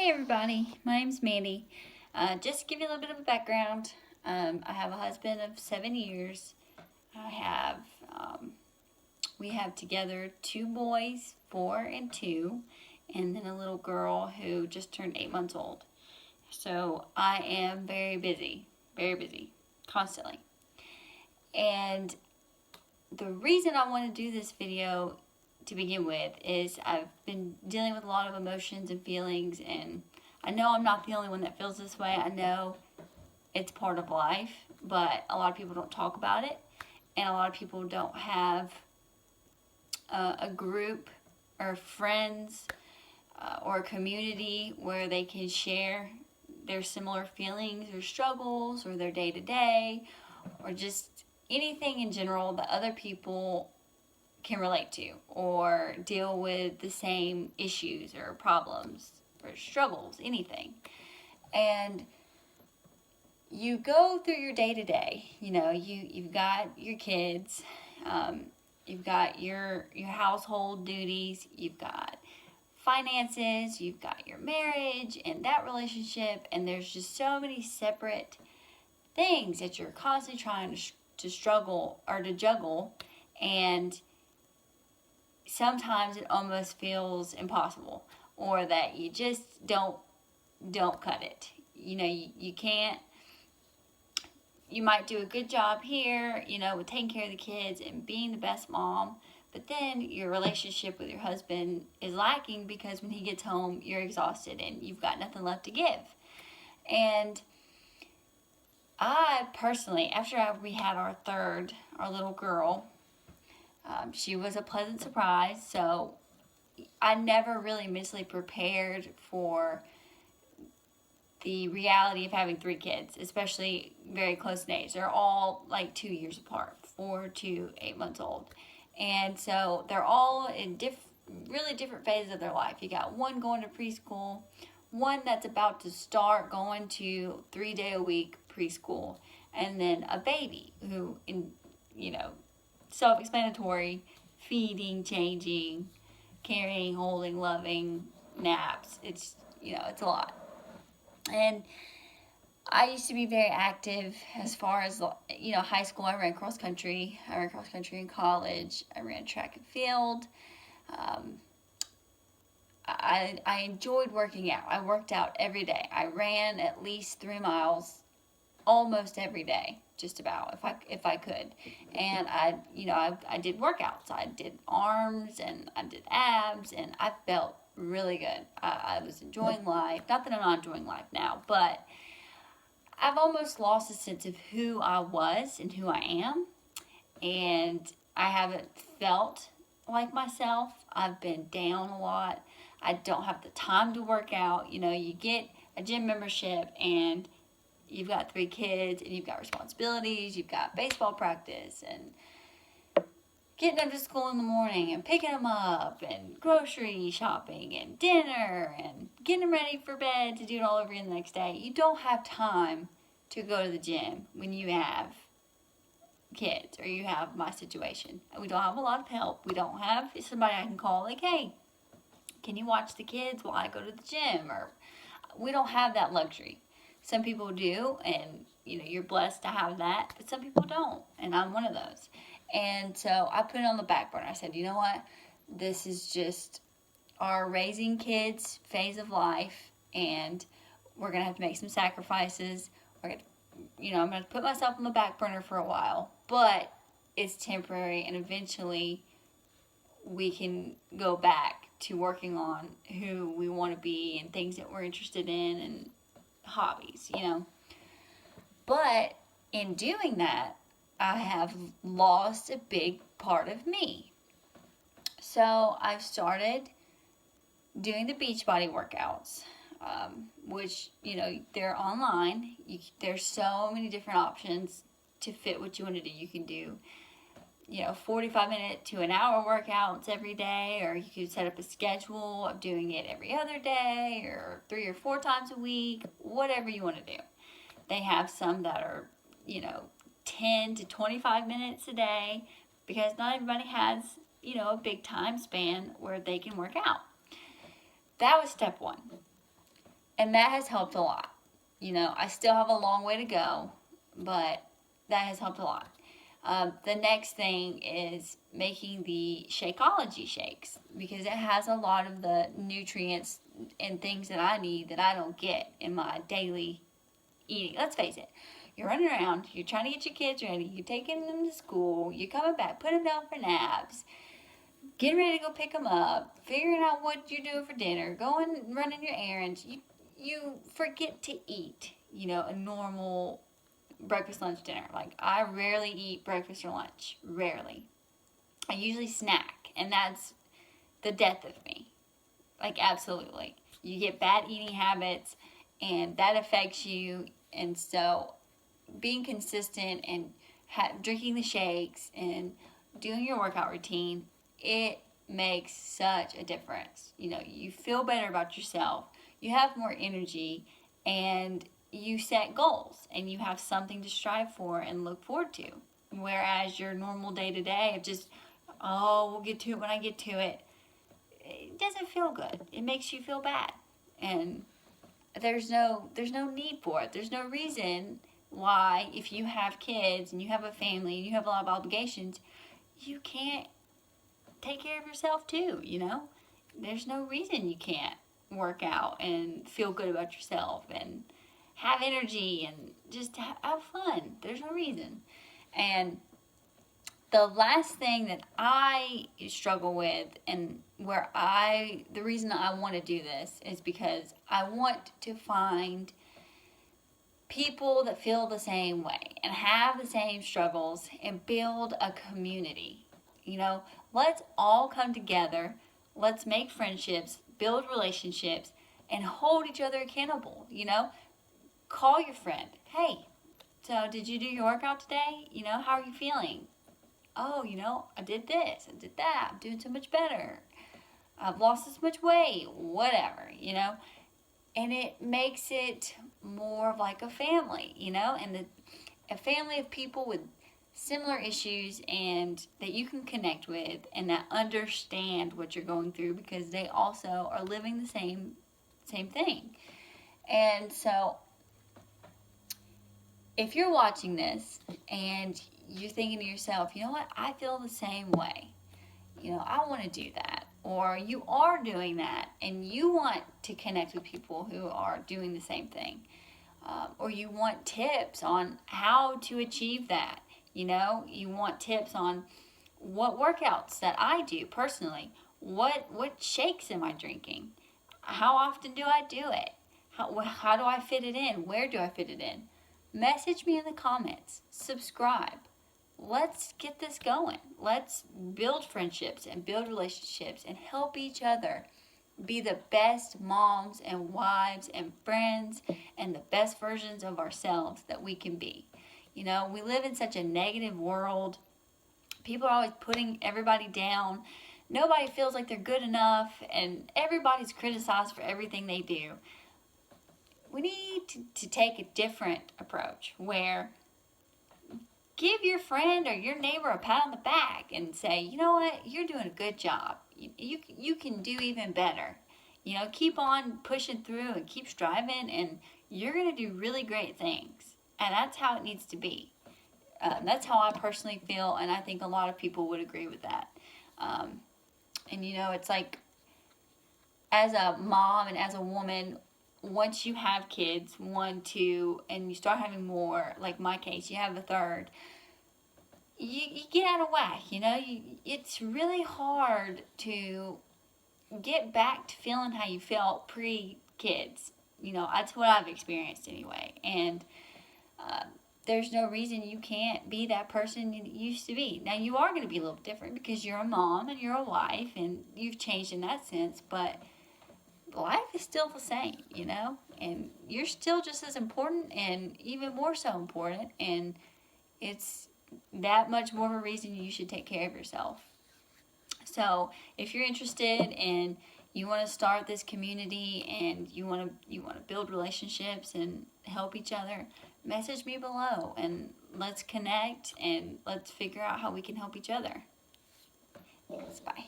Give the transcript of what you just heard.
Hey everybody, my name's Mandy. Just to give you a little bit of a background, I have a husband of 7 years. I have, we have together two boys, 4 and 2, and then a little girl who just turned 8 months old. So I am very busy, constantly. And the reason I want to do this video to begin with is I've been dealing with a lot of emotions and feelings, and I know I'm not the only one that feels this way. I know it's part of life, but a lot of people don't talk about it, and a lot of people don't have a group or friends or a community where they can share their similar feelings or struggles or their day-to-day or just anything in general that other people can relate to or deal with the same issues or problems or struggles, anything. And you go through your day to day. You've got your kids, you've got your household duties, you've got finances, you've got your marriage and that relationship, and there's just so many separate things that you're constantly trying to struggle or to juggle, and sometimes it almost feels impossible, or that you just don't cut it. You can't. You might do a good job here, with taking care of the kids and being the best mom, but then your relationship with your husband is lacking because when he gets home, you're exhausted and you've got nothing left to give. And I personally, after we had our little girl, she was a pleasant surprise, so I never really mentally prepared for the reality of having 3 kids, especially very close in age. They're all like 2 years apart, 4 to 8 months old. And so they're all in really different phases of their life. You got one going to preschool, one that's about to start going to 3-day-a-week preschool, and then a baby who, self-explanatory, feeding, changing, carrying, holding, loving, naps. It's a lot. And I used to be very active as far as, high school. I ran cross country in college. I ran track and field. I enjoyed working out. I worked out every day. I ran at least 3 miles almost every day, just about, if I could. And I did workouts. I did arms and I did abs, and I felt really good. I was enjoying life. Not that I'm not enjoying life now, but I've almost lost a sense of who I was and who I am, and I haven't felt like myself. I've been down a lot. I don't have the time to work out. You get a gym membership and you've got 3 kids and you've got responsibilities. You've got baseball practice and getting them to school in the morning and picking them up and grocery shopping and dinner and getting them ready for bed to do it all over again the next day. You don't have time to go to the gym when you have kids or you have my situation. We don't have a lot of help. We don't have somebody I can call like, hey, can you watch the kids while I go to the gym? Or we don't have that luxury. Some people do, and you're blessed to have that, but some people don't, and I'm one of those. And so I put it on the back burner. I said, you know what? This is just our raising kids phase of life, and we're going to have to make some sacrifices. I'm going to put myself on the back burner for a while, but it's temporary, and eventually we can go back to working on who we want to be and things that we're interested in and hobbies, But in doing that, I have lost a big part of me. So I've started doing the Beachbody workouts, which, they're online. There's so many different options to fit what you want to do. You can do, 45-minute to an hour workouts every day, or you could set up a schedule of doing it every other day or 3 or 4 times a week, whatever you want to do. They have some that are, 10 to 25 minutes a day, because not everybody has, a big time span where they can work out. That was step 1. And that has helped a lot. You know, I still have a long way to go, but that has helped a lot. The next thing is making the Shakeology shakes, because it has a lot of the nutrients and things that I need that I don't get in my daily eating. Let's face it, you're running around, you're trying to get your kids ready, you're taking them to school, you're coming back, putting them down for naps, getting ready to go pick them up, figuring out what you're doing for dinner, going running your errands. You forget to eat, you know, a normal breakfast, lunch, dinner. Like, I rarely eat breakfast or lunch. Rarely. I usually snack, and that's the death of me. Like, absolutely. You get bad eating habits, and that affects you. And so, being consistent and drinking the shakes and doing your workout routine, it makes such a difference. You know, you feel better about yourself, you have more energy, and you set goals and you have something to strive for and look forward to. Whereas your normal day to day of just, oh, we'll get to it when I get to it, it doesn't feel good. It makes you feel bad. And there's no need for it. There's no reason why, if you have kids and you have a family and you have a lot of obligations, you can't take care of yourself too, you know? There's no reason you can't work out and feel good about yourself and have energy and just have fun. There's no reason. And the last thing that I struggle with, and the reason I want to do this is because I want to find people that feel the same way and have the same struggles and build a community. You know, let's all come together. Let's make friendships, build relationships, and hold each other accountable. You know, call your friend. Hey, so did you do your workout today? You know, how are you feeling? Oh, you know, I did this, I did that. I'm doing so much better. I've lost this much weight, whatever, you know. And it makes it more of like a family, you know, and a family of people with similar issues and that you can connect with and that understand what you're going through, because they also are living the same thing. And so if you're watching this and you're thinking to yourself, you know what, I feel the same way, you know, I want to do that, or you are doing that and you want to connect with people who are doing the same thing, or you want tips on how to achieve that, you know, you want tips on what workouts that I do personally, what shakes am I drinking, how often do I do it, how do I fit it in, where do I fit it in, message me in the comments, subscribe. Let's get this going. Let's build friendships and build relationships and help each other be the best moms and wives and friends and the best versions of ourselves that we can be. You know, we live in such a negative world. People are always putting everybody down. Nobody feels like they're good enough, and everybody's criticized for everything they do. We need to take a different approach where give your friend or your neighbor a pat on the back and say, you know what, you're doing a good job. You can do even better. You know, keep on pushing through and keep striving, and you're going to do really great things. And that's how it needs to be. That's how I personally feel, and I think a lot of people would agree with that. And, you know, it's like, as a mom and as a woman, once you have kids, 1, 2, and you start having more, like my case, you have a third, you get out of whack, you know? It's really hard to get back to feeling how you felt pre-kids. You know, that's what I've experienced anyway. And there's no reason you can't be that person you used to be. Now, you are going to be a little different because you're a mom and you're a wife and you've changed in that sense, but life is still the same, you know? And you're still just as important and even more so important, and it's that much more of a reason you should take care of yourself. So if you're interested and you want to start this community and you want to build relationships and help each other, message me below and let's connect and let's figure out how we can help each other. Thanks, bye.